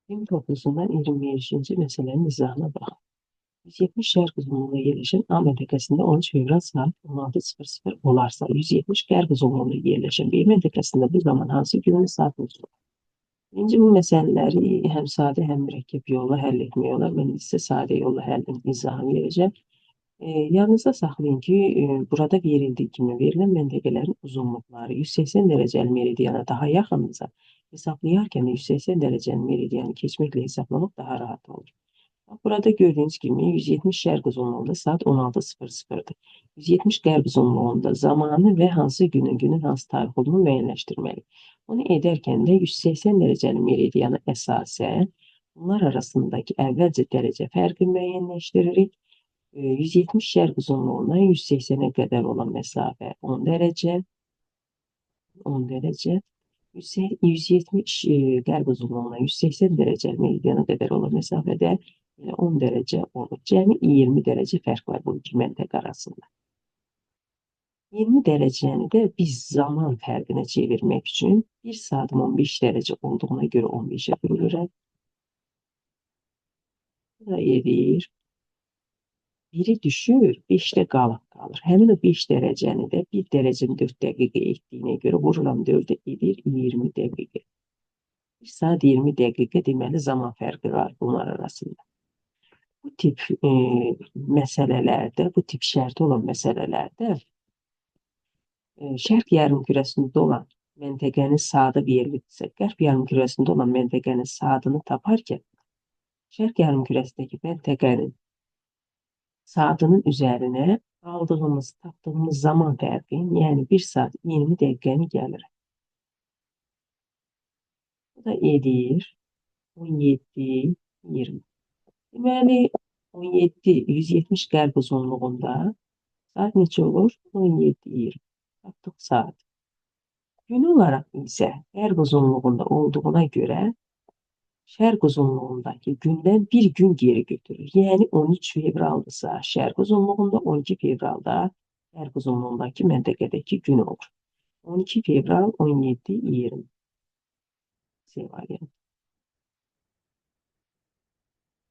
Film toplusundan 25. meselenin izahına bak. 170 şərq uzunluğunda yerləşən A məntəqəsində 13 fevral saat 16:00 olarsa, 170 qərb uzunluğunda yerləşən B məntəqəsində bu zaman hansı günün saat neçədir? Birinci bu məsələləri həm sadə, həm mürəkkəb yolla həll etmək olar. Mən sizə sadə yolla həllin izahını verəcəm. Yadınızda saxlayın ki, burada verildiyi kimi verilən məntəqələrin uzunluqları 180 dərəcəli meridiana daha yaxındırsa, hesablayarkən 180 dərəcəli meridianı keçməklə hesablamaq daha rahat olur. Burada gördüyünüz kimi 170 şərq uzunluğunda saat 16:00'dır. 170 qərb uzunluğunda zamanı və hansı günün hansı tarix olduğunu müəyyənləşdirməliyik. Bunu edərkən də 180 dərəcəli meridiana əsasən bunlar arasındakı əvvəlcə dərəcə fərqi müəyyənləşdiririk. 170 şərq uzunluğundan 180'ə qədər olan məsafə 10 dərəcə, 10 dərəcə. 170 qərb uzunluğundan 180 dərəcəli meridiana qədər olan məsafədə 10 dərəcə olur. Cəmi 20 dərəcə fərq var bu iki məntəqə arasında. 20 dərəcəni də biz zaman fərqinə çevirmək üçün 1 saatim 15 dərəcə olduğuna görə 15'e bölürəm. Bu da edir. Biri düşür, 5'te qalır. Həmin o 5 dərəcəni də 1 dərəcəni 4 dəqiqə etdiyinə görə vururam 4'e edir 20 dəqiqə. 1 saat 20 dəqiqə deməli zaman fərqi var bunlar arasında. Bu tip məsələlərdə, bu tip şərti olan məsələlərdə şərq yarımkürəsində olan məntəqənin saatı verilirsə, qərb yarımkürəsində olan məntəqənin saatını taparkən, şərq yarımkürəsindəki məntəqənin saatının üzərinə tapdığımız zaman fərqi, yəni 1 saat 20 dəqiqəni gəlir. Bu da edir 17, 20. Deməli, 17, 170 qərb uzunluğunda saat neçə olur? 17, 20. Tapdıq saat. Gün olaraq isə qərb uzunluğunda olduğuna görə şərq uzunluğundakı gündən bir gün geri götürür. Yəni 13 fevraldırsa şərq uzunluğunda, 12 fevralda qərb uzunluğundakı məntəqədəki gün olur. 12 fevral, 17, 20. C variantı.